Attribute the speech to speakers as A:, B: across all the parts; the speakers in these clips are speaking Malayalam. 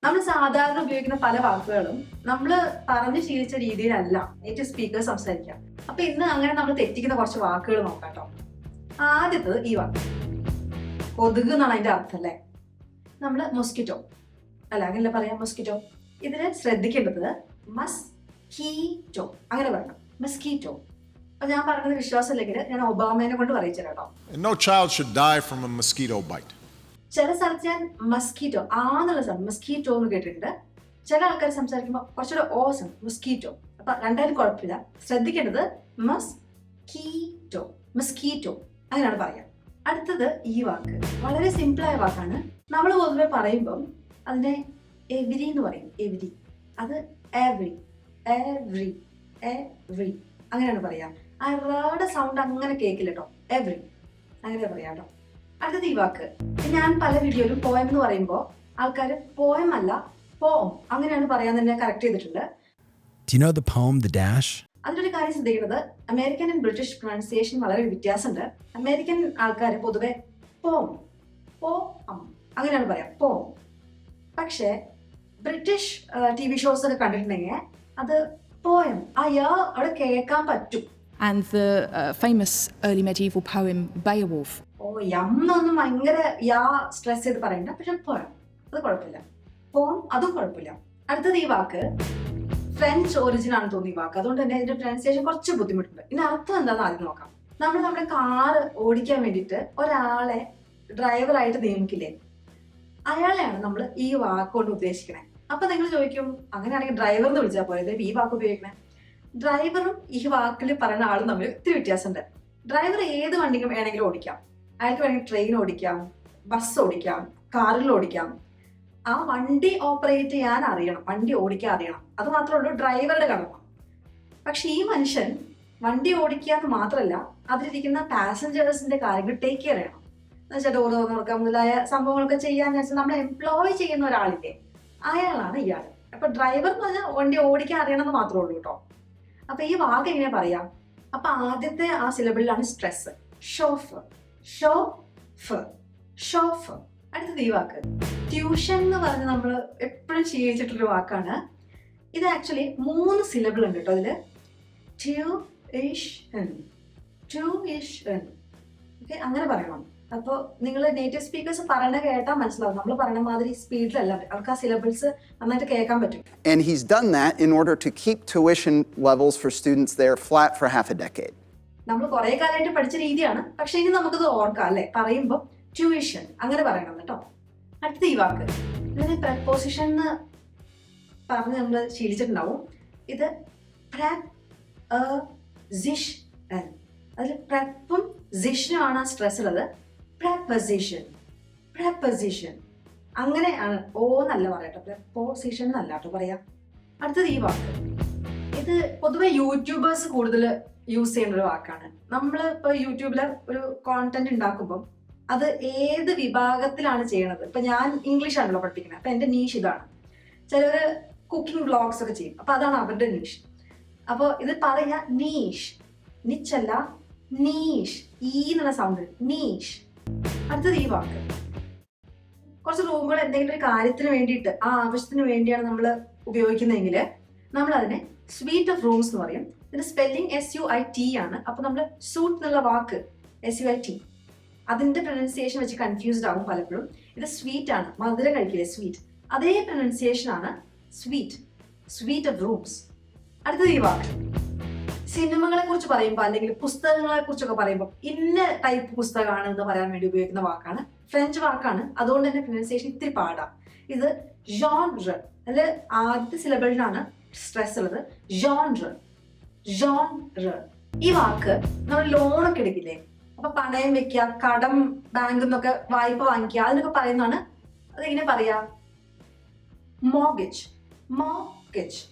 A: നമ്മൾ സാധാരണ ഉപയോഗിക്കുന്ന പല വാക്കുകളും നമ്മൾ പറഞ്ഞു ശീലിച്ച രീതിയിലല്ല നേറ്റീവ് സ്പീക്കേഴ്സ് സംസാരിക്കാം. അപ്പൊ ഇന്ന് അങ്ങനെ നമ്മൾ തെറ്റിക്കുന്ന കുറച്ച് വാക്കുകൾ നോക്കാം കേട്ടോ. ആദ്യത്തത് ഈ വാക്ക് കൊതുക് എന്നാണ് അതിന്റെ അർത്ഥം അല്ലേ. നമ്മള് മൊസ്കിറ്റോ അല്ല, അങ്ങനെയല്ല പറയാം മൊസ്കിറ്റോ. ഇതിന് ശ്രദ്ധിക്കേണ്ടത് മസ്കീറ്റോ അങ്ങനെ പറയണം, മസ്കീറ്റോ. അപ്പൊ ഞാൻ പറയുന്നത് വിശ്വാസമില്ലെങ്കിൽ ഞാൻ ഒബാമേനെ കൊണ്ട് പറയിച്ചു കേട്ടോ.
B: No child should die from a mosquito bite.
A: ചില സ്ഥലത്ത് ഞാൻ മസ്കീറ്റോ ആന്നുള്ള സ്ഥലം മസ്കീറ്റോ എന്ന് കേട്ടിട്ടുണ്ട്. ചില ആൾക്കാർ സംസാരിക്കുമ്പോൾ കുറച്ചുകൂടെ ഓസം മസ്കീറ്റോ. അപ്പൊ രണ്ടായാലും കുഴപ്പമില്ല. ശ്രദ്ധിക്കേണ്ടത് മസ്കീറ്റോ, മസ്കീറ്റോ അങ്ങനെയാണ് പറയാം. അടുത്തത് ഈ വാക്ക് വളരെ സിമ്പിളായ വാക്കാണ്. നമ്മൾ പൊതുവെ പറയുമ്പം അതിനെ എവരി എന്ന് പറയും. എവരി, അത് എവറി, എവറി, എവറി അങ്ങനെയാണ് പറയാം. ആ റയുടെ സൗണ്ട് അങ്ങനെ കേൾക്കില്ല കേട്ടോ. എവറി അങ്ങനെ പറയാം കേട്ടോ. അടുത്തത് ഈ വാക്ക് ഞാൻ പല വീഡിയോയിലും പോയം എന്ന് പറയുമ്പോൾ ആൾക്കാർ പോയം അല്ല പോം അങ്ങനെയാണ് പറയാൻ തന്നെ കറക്റ്റ് ചെയ്തിട്ടുണ്ട്.
C: Do you know the poem The Dash?
A: അതിലൊരു കാര്യം ശ്രദ്ധിക്കുന്നത് അമേരിക്കൻ ആൻഡ് ബ്രിട്ടീഷ് പ്രൊനൗൺസിയേഷൻ വളരെ വ്യത്യാസമുണ്ട്. അമേരിക്കൻ ആൾക്കാർ പൊതുവെ പോം പോം അങ്ങനെയാണ് പറയാം പോം. പക്ഷേ ബ്രിട്ടീഷ് TV ഷോസ് ഒക്കെ കണ്ടിട്ടുണ്ടെങ്കിൽ അത് പോയം അയാ അവിടെ കേൾക്കാൻ പറ്റും.
D: And the famous early medieval poem Beowulf.
A: ഓ യമ്മൊന്നും ഭയങ്കര യാ സ്ട്രെസ് ചെയ്ത് പറയണ്ട. പക്ഷെ പോയം അത് കുഴപ്പമില്ല, പോം അതും കുഴപ്പമില്ല. അടുത്തത് ഈ വാക്ക് ഫ്രഞ്ച് ഒറിജിൻ ആണ് തോന്നി ഈ വാക്ക്. അതുകൊണ്ട് തന്നെ ഇതിന്റെ പ്രൊനൗൺസിയേഷൻ കുറച്ച് ബുദ്ധിമുട്ടുണ്ട്. ഇതിന്റെ അർത്ഥം എന്താണെന്ന് ആദ്യം നോക്കാം. നമ്മൾ നമ്മുടെ കാറ് ഓടിക്കാൻ വേണ്ടിയിട്ട് ഒരാളെ ഡ്രൈവറായിട്ട് നിയമിക്കില്ലേ, അയാളെയാണ് നമ്മൾ ഈ വാക്കുകൊണ്ട് ഉദ്ദേശിക്കണേ. അപ്പൊ നിങ്ങൾ ചോദിക്കും അങ്ങനെയാണെങ്കിൽ ഡ്രൈവർ എന്ന് വിളിച്ചാൽ പോലെ ഈ വാക്ക് ഉപയോഗിക്കണേ. ഡ്രൈവറും ഈ വാക്കിൽ പറയുന്ന ആളും തമ്മിൽ ഒത്തിരി വ്യത്യാസമുണ്ട്. ഡ്രൈവർ ഏത് വണ്ടിക്കും വേണമെങ്കിലും ഓടിക്കാം. അയാൾക്ക് വേണമെങ്കിൽ ട്രെയിൻ ഓടിക്കാം, ബസ് ഓടിക്കാം, കാറിൽ ഓടിക്കാം. ആ വണ്ടി ഓപ്പറേറ്റ് ചെയ്യാൻ അറിയണം, വണ്ടി ഓടിക്കാൻ അറിയണം. അത് മാത്രമേ ഉള്ളൂ ഡ്രൈവറുടെ കടമ. പക്ഷെ ഈ മനുഷ്യൻ വണ്ടി ഓടിക്കുക എന്ന് മാത്രമല്ല അതിലിരിക്കുന്ന പാസഞ്ചേഴ്സിന്റെ കാര്യങ്ങൾ ടേക്ക് കെയർ ചെയ്യണം. എന്ന് വെച്ചാൽ ഡോർ തുറന്നു കൊടുക്കുക മുതലായ സംഭവങ്ങളൊക്കെ ചെയ്യാന്ന് വെച്ചാൽ നമ്മൾ എംപ്ലോയ് ചെയ്യുന്ന ഒരാളില്ലേ, അയാളാണ് ഇയാൾ. അപ്പൊ ഡ്രൈവർ എന്ന് പറഞ്ഞാൽ വണ്ടി ഓടിക്കാൻ അറിയണം എന്ന് മാത്രമേ ഉള്ളൂ കേട്ടോ. അപ്പൊ ഈ വാക്ക് എങ്ങനെ പറയാം? അപ്പൊ ആദ്യത്തെ ആ സിലബിളിലാണ് സ്ട്രെസ്. ഷോഫ്, ഷോഫ്, ഷോഫ്. അടുത്തത് ഈ വാക്ക് ട്യൂഷൻ എന്ന് പറഞ്ഞ് നമ്മൾ എപ്പോഴും ശീലിച്ചിട്ടൊരു വാക്കാണ്. ഇത് ആക്ച്വലി 3 സിലബിൾ ഉണ്ട് കേട്ടോ അതില്. Tuition, tuition. ഓക്കെ അങ്ങനെ പറയണം. അപ്പോൾ നിങ്ങൾ നേറ്റീവ് സ്പീക്കേഴ്സ് പറയണ കേട്ടാൽ മനസ്സിലാവും. നമ്മൾ പറയണ മാതിരി സ്പീഡിലല്ല, അവർക്ക് ആ സിലബിൾസ് നന്നായിട്ട് കേൾക്കാൻ പറ്റും.
E: And he's done that in order to keep tuition levels for students there flat for half a decade.
A: നമ്മൾ കുറെ കാലമായിട്ട് പഠിച്ച രീതിയാണ്, പക്ഷെ ഇനി നമുക്കത് ഓർക്കാം അല്ലെ. പറയുമ്പോൾ ട്യൂഷൻ അങ്ങനെ പറയണം കേട്ടോ. അടുത്ത ഈ വാക്ക് ഇതിന് പ്രപ്പോസിഷൻ എന്ന് പറഞ്ഞ് നമ്മൾ ശീലിച്ചിട്ടുണ്ടാവും. ഇത് പ്രപ്പോസിഷൻ. അതിൽ പ്രപ്പും സിഷനും ആണ് സ്ട്രെസ് ഉള്ളത്. പ്രപ്പോസിഷൻ, പ്രപ്പോസിഷൻ അങ്ങനെയാണ്. ഓ നല്ല പറയാട്ടോ, പ്രപ്പോസിഷൻ എന്നല്ല കേട്ടോ പറയാ. അടുത്തത് ഈ വാക്ക് ഇത് പൊതുവെ യൂട്യൂബേഴ്സ് കൂടുതൽ യൂസ് ചെയ്യുന്ന ഒരു വാക്കാണ്. നമ്മൾ ഇപ്പൊ യൂട്യൂബില് ഒരു കോണ്ടന്റ് ഉണ്ടാക്കുമ്പോൾ അത് ഏത് വിഭാഗത്തിലാണ് ചെയ്യണത്. ഇപ്പൊ ഞാൻ ഇംഗ്ലീഷ് ആണല്ലോ പഠിപ്പിക്കുന്നത്, അപ്പൊ എന്റെ നീഷ് ഇതാണ്. ചിലര് കുക്കിംഗ് വ്ളോഗ്സ് ഒക്കെ ചെയ്യും, അപ്പൊ അതാണ് അവരുടെ നീഷ്. അപ്പൊ ഇത് പറയാ നീഷ്, നിച്ചല്ല നീഷ്, ഈ എന്നുള്ള സൗണ്ട് നീഷ്. അടുത്തത് ഈ വാക്ക് കുറച്ച് റൂമുകൾ എന്തെങ്കിലും ഒരു കാര്യത്തിന് വേണ്ടിയിട്ട് ആ ആവശ്യത്തിന് വേണ്ടിയാണ് നമ്മൾ ഉപയോഗിക്കുന്നതെങ്കിൽ നമ്മൾ അതിനെ സ്വീറ്റ് ഓഫ് റൂംസ് എന്ന് പറയും. ഇതിന്റെ സ്പെല്ലിംഗ് SUIT ആണ്. അപ്പൊ നമ്മൾ സൂട്ട് എന്നുള്ള വാക്ക് SUIT അതിന്റെ പ്രൊനൗൺസിയേഷൻ വെച്ച് കൺഫ്യൂസ്ഡ് ആകും പലപ്പോഴും. ഇത് സ്വീറ്റ് ആണ്, മധുരം കഴിക്കില്ലേ സ്വീറ്റ്, അതേ പ്രൊനൗൺസിയേഷൻ ആണ് സ്വീറ്റ്, സ്വീറ്റ് ഓഫ് റൂംസ്. അടുത്തത് ഈ വാക്ക് സിനിമകളെ കുറിച്ച് പറയുമ്പോൾ അല്ലെങ്കിൽ പുസ്തകങ്ങളെ കുറിച്ചൊക്കെ പറയുമ്പോൾ ഇന്ന ടൈപ്പ് പുസ്തകമാണ് എന്ന് പറയാൻ വേണ്ടി ഉപയോഗിക്കുന്ന വാക്കാണ്. ഫ്രഞ്ച് വാക്കാണ്, അതുകൊണ്ട് തന്നെ പ്രൊനൗൺസിയേഷൻ ഇത്തിരി പാടാം. ഇത് ജോൺറ, അതിൽ ആദ്യത്തെ സിലബിളിനാണ് സ്ട്രെസ് ഉള്ളത്. Genre, genre. ഈ വാക്ക് നമ്മൾ ലോണൊക്കെ എടുക്കില്ലേ, അപ്പൊ പണയം വെക്കുക, കടം ബാങ്കിൽ നിന്നൊക്കെ വായ്പ വാങ്ങിക്കുക, അതിനൊക്കെ പറയുന്നതാണ്. അതെങ്ങനെ പറയാ? Mortgage, mortgage.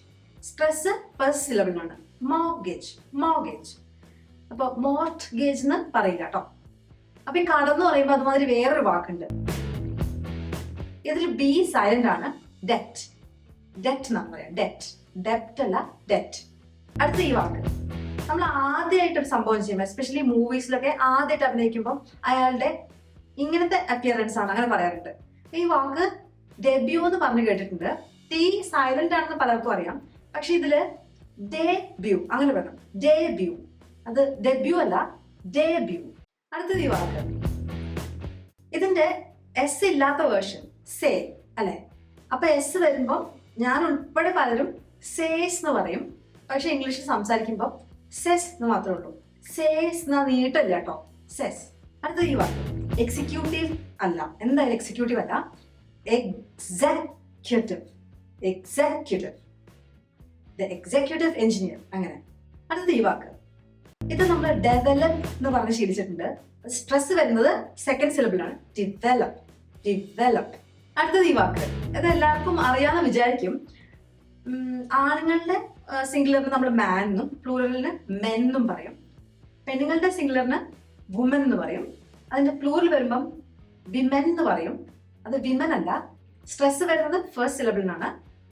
A: സ്ട്രെസ് ഫസ്റ്റ് സിലബിളാണ്. Mortgage, mortgage. അപ്പൊ മോർട്ട്ഗേജ് എന്ന് പറയില്ല കേട്ടോ. അപ്പൊ ഈ കടം എന്ന് പറയുമ്പോൾ അതുമാതിരി വേറൊരു വാക്കുണ്ട്. ഇതിൽ ബി സൈലന്റ് ആണ്. ഡെറ്റ്, ഡെറ്റ് എന്നാണ് പറയാം. ഡെറ്റ്, ഡെപ്റ്റ് അല്ല ഡെറ്റ്. അടുത്ത ഈ വാക്ക് നമ്മൾ ആദ്യമായിട്ടൊരു സംഭവം ചെയ്യുമ്പോൾ എസ്പെഷ്യലി മൂവീസിലൊക്കെ ആദ്യമായിട്ട് അഭിനയിക്കുമ്പോൾ അയാളുടെ ഇങ്ങനത്തെ അപ്പിയറൻസ് ആണ് അങ്ങനെ പറയാറുണ്ട്. ഈ വാക്ക് ഡെബ്യൂ എന്ന് പറഞ്ഞു കേട്ടിട്ടുണ്ട്. ടി സൈലന്റ് ആണെന്ന് പലർക്കും അറിയാം. പക്ഷെ ഇതില് ഡെബ്യൂ അങ്ങനെ പറയണം. ഡെബ്യൂ. അത് ഡെബ്യൂ അല്ല, ഡെബ്യൂ. അടുത്തത് ഈ വാക്ക്. ഇതിന്റെ എസ് ഇല്ലാത്ത വേർഷൻ സേ അല്ലെ. അപ്പൊ എസ് വരുമ്പോ ഞാൻ ഉൾപ്പെടെ പലരും സേസ് എന്ന് പറയും. പക്ഷെ ഇംഗ്ലീഷിൽ സംസാരിക്കുമ്പോൾ സെസ് എന്ന് മാത്രമേ ഉള്ളൂ. സേസ് എന്ന നീട്ടല്ല കേട്ടോ, സെസ്. അടുത്തത് ഈ വാക്ക്. എക്സിക്യൂട്ടീവ് അല്ല, എന്തായാലും എക്സിക്യൂട്ടീവ് അല്ല, executive. Executive, the executive engineer അങ്ങനെ. അടുത്തത് ഈ വാക്ക്. ഇത് നമ്മൾ ഡെവലപ്പ് എന്ന് പറഞ്ഞ് ശീലിച്ചിട്ടുണ്ട്. സ്ട്രെസ് വരുന്നത് സെക്കൻഡ് സിലബിളാണ്, ഡിവലപ്പ്. ഡിവലപ്പ്. അടുത്തത് ഈ വാക്ക്. ഇത് എല്ലാവർക്കും അറിയാമെന്ന് വിചാരിക്കും. ആണുങ്ങളുടെ സിംഗുലറിന് നമ്മൾ മാൻ എന്നും പ്ലൂറലിന് മെൻ എന്നും പറയും. പെണ്ണുങ്ങളുടെ സിംഗുലറിന് വുമൻ എന്ന് പറയും. അതിന്റെ പ്ലൂറൽ വരുമ്പം വിമൻ എന്ന് പറയും. അത് വിമൻ അല്ല. സ്ട്രെസ് വരുന്നത് ഫസ്റ്റ് സിലബിളിനാണ്,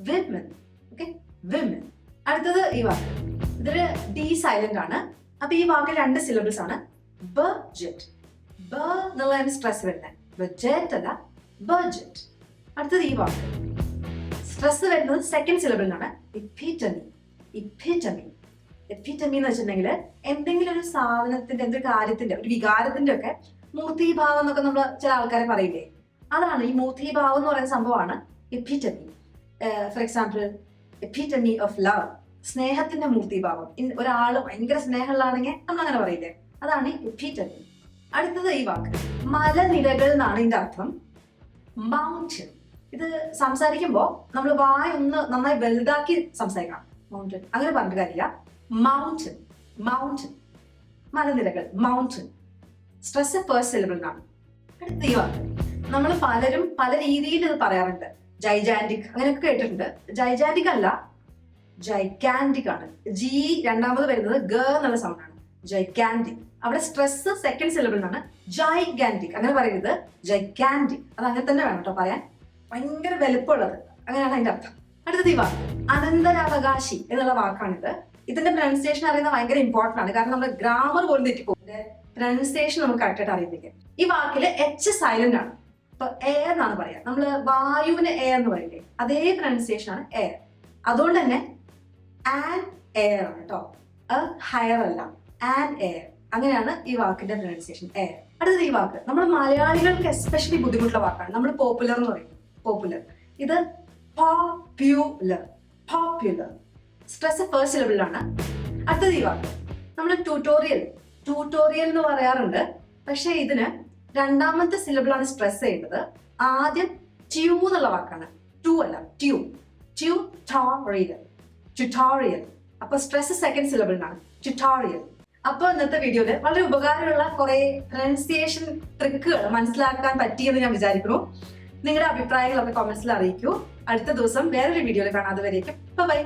A: വിമൻ. Okay, women. അടുത്തത് ഈ വാക്ക്. ഇതില് ഡി സൈലന്റ് ആണ്. അപ്പൊ ഈ വാക്കിൽ 2 സിലബിൾസ് ആണ്. ബഡ്ജറ്റ്. ബ എന്നുള്ളതാണ് സ്ട്രെസ് വരുന്നത്, ബഡ്ജറ്റ് അല്ല, ബഡ്ജറ്റ്. അടുത്തത് ഈ വാക്ക്. സ്ട്രെസ് വരുന്നത് സെക്കൻഡ് സിലബിളിനാണ്, ഇപ്പിറ്റമി. ഇപ്പിറ്റമി. എപ്പിറ്റമി എന്ന് വെച്ചിട്ടുണ്ടെങ്കിൽ എന്തെങ്കിലും ഒരു സാധനത്തിന്റെ, എന്തൊരു കാര്യത്തിന്റെ, ഒരു വികാരത്തിന്റെ ഒക്കെ മൂർത്തീഭാവം എന്നൊക്കെ നമ്മൾ ചില ആൾക്കാരെ പറയില്ലേ, അതാണ് ഈ മൂർത്തീഭാവം എന്ന് പറയുന്ന സംഭവമാണ് epitome. For example, epitome of love, സ്നേഹത്തിന്റെ മൂർത്തീഭാവം. ഒരാള് ഭയങ്കര സ്നേഹമുള്ളതാണെങ്കിൽ നമ്മൾ അങ്ങനെ പറയില്ലേ, അതാണ് എപ്പിറ്റമി. അടുത്തത് ഈ വാക്ക്. മലനിരകൾ എന്നാണ് ഇതിന്റെ അർത്ഥം. മൗണ്ടൻ. ഇത് സംസാരിക്കുമ്പോൾ നമ്മൾ വായ ഒന്ന് നന്നായി വലുതാക്കി സംസാരിക്കണം. മൗണ്ടൻ അങ്ങനെ പറഞ്ഞിട്ട് കാര്യമില്ല. മൗണ്ടൻ. മൗണ്ടൻ. മലനിരകൾ, മൗണ്ടൻ. സ്ട്രെസ് ഫസ്റ്റ് സിലബിളിനാണ്. അടുത്ത ഈ വാക്ക്. നമ്മൾ പലരും പല രീതിയിൽ ഇത് പറയാറുണ്ട്. ജൈജാന്റിക് അങ്ങനെയൊക്കെ കേട്ടിട്ടുണ്ട്. ജൈജാന്റിക് അല്ല, ജൈക്കാന്റിക് ആണ്. ജി രണ്ടാമത് വരുന്നത് ഗ എന്നുള്ള സൗണ്ടാണ്, ജൈക്കാന്റിക്. അവിടെ സ്ട്രെസ് സെക്കൻഡ് സിലബിളിനാണ്, ജൈഗാന്റിക് അങ്ങനെ പറയുന്നത്, ജൈക്കാന്റിക്. അത് അങ്ങനെ തന്നെ വേണം കേട്ടോ പറയാൻ, ഭയങ്കര വലുപ്പമുള്ളത്, അങ്ങനെയാണ് അതിന്റെ അർത്ഥം. അടുത്തത് ഈ വാക്ക്. അനന്തരാവകാശി എന്നുള്ള വാക്കാണിത്. ഇതിന്റെ പ്രൊനൗൺസിയേഷൻ അറിയുന്നത് ഭയങ്കര ഇമ്പോർട്ടന്റ് ആണ്. കാരണം നമ്മുടെ ഗ്രാമർ പോലും തെറ്റിപ്പോകും. പ്രൊനൗൺസിയേഷൻ നമുക്ക് കറക്റ്റായിട്ട് അറിയുന്നില്ല. ഈ വാക്കില് എച്ച് സൈലന്റ് ആണ്. ഇപ്പൊ എയർ എന്നാണ് പറയാ. നമ്മള് വായുവിന് എയർ എന്ന് പറയില്ലേ, അതേ പ്രൊനൗൺസിയേഷൻ ആണ് എയർ. അതുകൊണ്ട് തന്നെ ആൻ എയർ ആണ് കേട്ടോ, ഹയർ അല്ല, ആൻ എയർ. അങ്ങനെയാണ് ഈ വാക്കിന്റെ പ്രൊനൗൺസിയേഷൻ, എയർ. അടുത്തത് ഈ വാക്ക്. നമ്മൾ മലയാളികൾക്ക് എസ്പെഷ്യലി ബുദ്ധിമുട്ടുള്ള വാക്കാണ്. നമ്മൾ പോപ്പുലർ എന്ന് പറയും, പോപ്പുലർ. ഇത് പോപ്യുലർ. പോപ്യുലർ. Stress first സിലബിളാണ്. അടുത്തത് ഈ വാക്ക്. നമ്മൾ ട്യൂട്ടോറിയൽ. ട്യൂട്ടോറിയൽ എന്ന് പറയാറുണ്ട്. പക്ഷെ ഇതിന് രണ്ടാമത്തെ സിലബിളാണ് സ്ട്രെസ് ചെയ്യുന്നത്. ആദ്യം ട്യൂ എന്നുള്ള വാക്കാണ്, ടു അല്ല, ട്യൂ. ട്യൂട്ടോറിയൽ. ട്യൂട്ടോറിയൽ. അപ്പൊ സ്ട്രെസ് സെക്കൻഡ് സിലബിളിനാണ്, ട്യൂട്ടോറിയൽ. അപ്പൊ ഇന്നത്തെ വീഡിയോയില് വളരെ ഉപകാരമുള്ള കുറെ പ്രൊനൗൺസിയേഷൻ ട്രിക്കുകൾ മനസ്സിലാക്കാൻ പറ്റിയെന്ന് ഞാൻ വിചാരിക്കുന്നു. നിങ്ങളുടെ അഭിപ്രായങ്ങളൊക്കെ കമന്റ്സിൽ അറിയിക്കൂ. അടുത്ത ദിവസം വേറൊരു വീഡിയോയിൽ കാണാം. അതുവരേക്കും ബൈ.